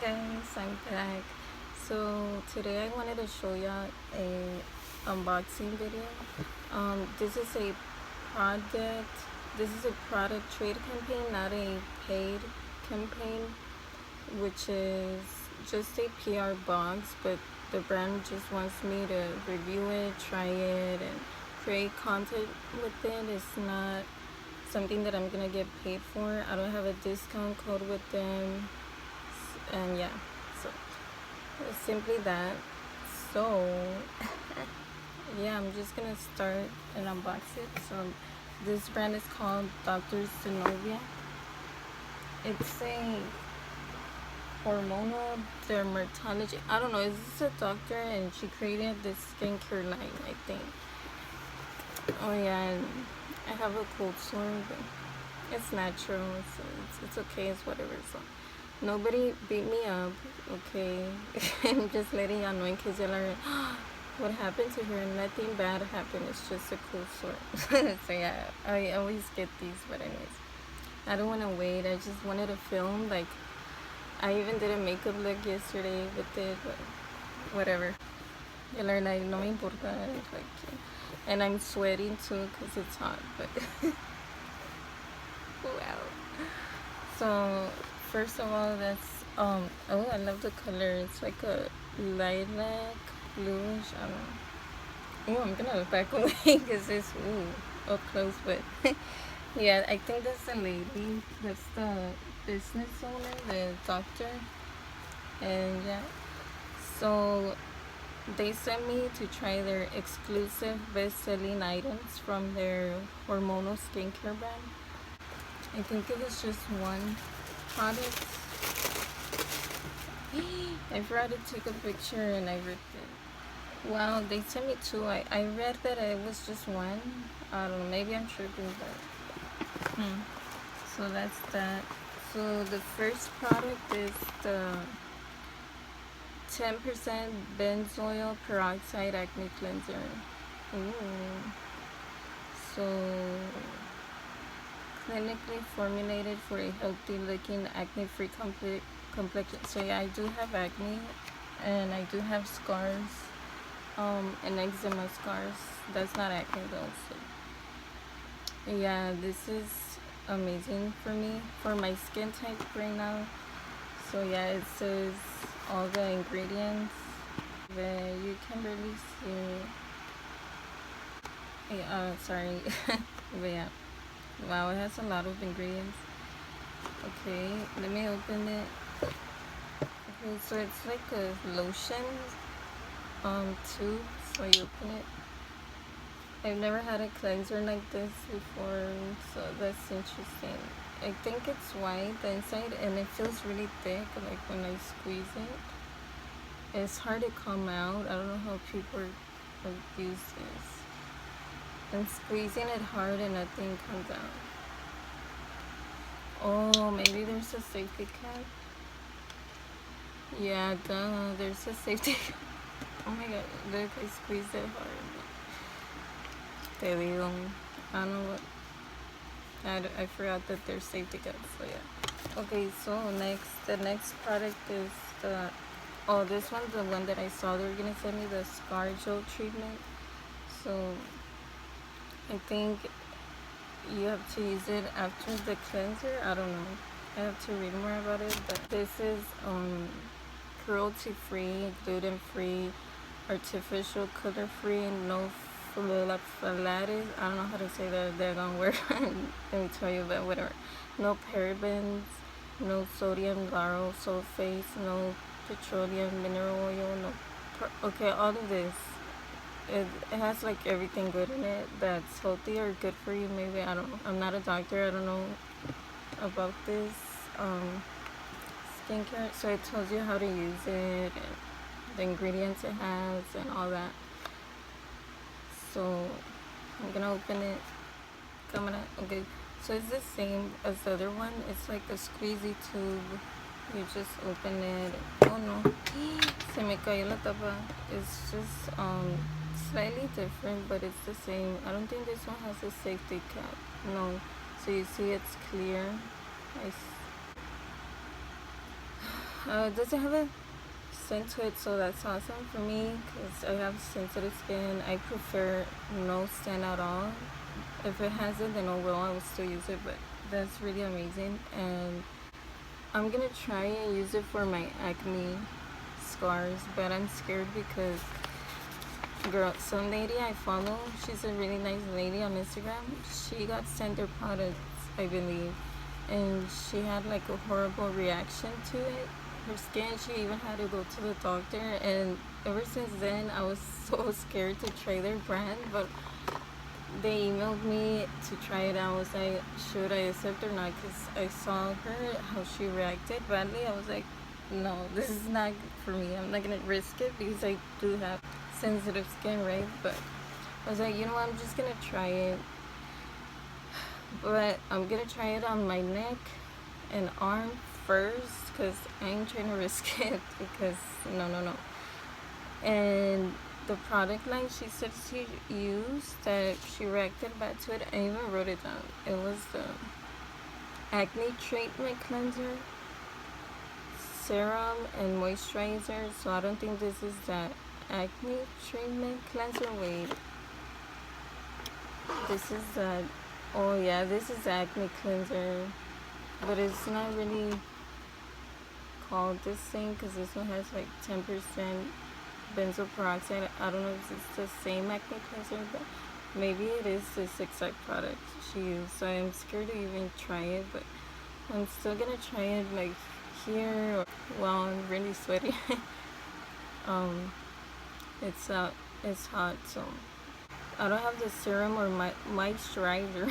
guys, I'm back. So today I wanted to show y'all a unboxing video. This is a product. This is a product trade campaign, not a paid campaign, which is just a PR box. But the brand just wants me to review it, try it, and create content with it. It's not something that I'm gonna get paid for. I don't have a discount code with them, and yeah, so it's simply that. So yeah, I'm just gonna start and unbox it. So this brand is called Dr.zenovia. It's a hormonal dermatology. I don't know, is this a doctor and she created this skincare line, I think. Oh yeah, and I have a cold sore, but it's natural, so it's okay, it's whatever. So nobody beat me up, okay? I'm just letting y'all know in case y'all are what happened to her. Nothing bad happened, it's just a cold sore. So yeah, I always get these, but anyways, I don't want to wait. I just wanted to film. Like, I even did a makeup look yesterday with it, but whatever. Y'all are like, no me importa, like, and I'm sweating too because it's hot, but wow. So first of all, that's oh, I love the color. It's like a lilac bluish. I don't know. Oh, I'm gonna back away because it's up close, but yeah, I think that's the lady. That's the business owner, the doctor, and yeah. So they sent me to try their exclusive best-selling items from their hormonal skincare brand. I think it was just one product. I forgot to take a picture and I ripped it. Wow, they sent me two. I read that it was just one. I don't know, maybe I'm tripping, but so that's that. So the first product is the 10% Benzoyl Peroxide Acne Cleanser. Ooh. So clinically formulated for a healthy looking acne-free complexion. So yeah, I do have acne and I do have scars, and eczema scars. That's not acne though. So yeah, this is amazing for me, for my skin type right now. So yeah, it says all the ingredients, but you can barely see. Sorry. But yeah, wow, it has a lot of ingredients. Okay, let me open it. Okay, so it's like a lotion tube. So you open it. I've never had a cleanser like this before, so that's interesting. I think it's white the inside and it feels really thick, like when I squeeze it. It's hard to come out. I don't know how people use this. I'm squeezing it hard and nothing comes out. Oh, maybe there's a safety cap. Yeah, duh, there's a safety cap. Oh my god, look, I squeezed it hard. Te digo, I don't know what. I forgot that there's safety caps, so yeah. Okay, so the next product is the, oh, this one's the one that I saw. They were gonna send me the scar gel treatment. So I think you have to use it after the cleanser. I don't know. I have to read more about it. But this is cruelty-free, gluten-free, artificial color-free, no phthalates. I don't know how to say that daggone word. Let me tell you, but whatever. No parabens, no sodium lauryl sulfates, no petroleum mineral oil, no. Okay, all of this. It has like everything good in it that's healthy or good for you. Maybe, I don't know. I'm not a doctor. I don't know about this skincare. So it tells you how to use it and the ingredients it has and all that. So I'm gonna open it. Okay. So it's the same as the other one. It's like a squeezy tube. You just open it. Oh no, se me cayó la tapa. It's just slightly different, but it's the same. I don't think this one has a safety cap. No. So you see it's clear. It doesn't have a scent to it, so that's awesome for me because I have sensitive skin. I prefer no scent at all. If it has it, then oh well, I will still use it, but that's really amazing. And I'm gonna try and use it for my acne scars, but I'm scared because girl, some lady I follow, she's a really nice lady on Instagram. She got sent her products, I believe, and she had like a horrible reaction to it. Her skin, she even had to go to the doctor, and ever since then I was so scared to try their brand. But they emailed me to try it. I was like, should I accept or not? Because I saw her, how she reacted badly. I was like, no, this is not good for me. I'm not gonna risk it because I do have sensitive skin, right? But I was like, you know what, I'm just gonna try it. But I'm gonna try it on my neck and arm first because I ain't trying to risk it because no. And the product line she said she used that she reacted bad to it, I even wrote it down. It was the acne treatment cleanser, serum and moisturizer. So I don't think this is that acne treatment cleanser. Wait, this is that. Oh yeah, this is acne cleanser, but it's not really called this thing because this one has like 10% benzoyl peroxide. I don't know if it's the same acne cleanser, but maybe it is this exact product she used. So I'm scared to even try it, but I'm still gonna try it like here while I'm really sweaty. It's hot, so I don't have the serum or my moisturizer.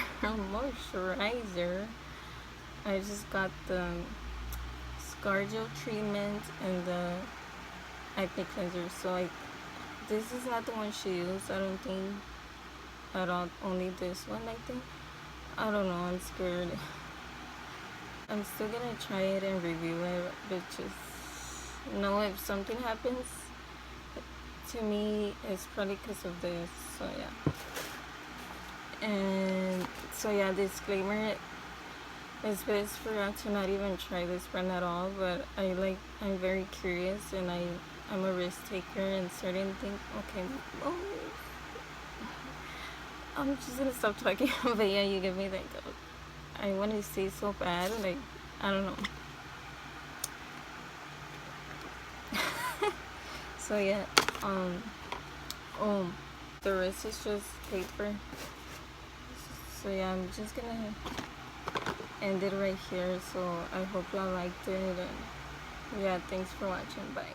I just got the scar gel treatment and the acne cleanser. So like, this is not the one she used, I don't think, at all. Only this one, I think. I don't know, I'm scared. I'm still gonna try it and review it, but just know if something happens to me, it's probably because of this. So yeah. And so yeah, disclaimer, it's best for y'all to not even try this brand at all, but I'm very curious and I'm a risk taker in certain things. Okay, oh, I'm just gonna stop talking. But yeah, you give me like I want to say so bad, like I don't know. So yeah, the rest is just paper. So yeah, I'm just gonna end it right here. So I hope y'all liked it, and yeah, thanks for watching. Bye.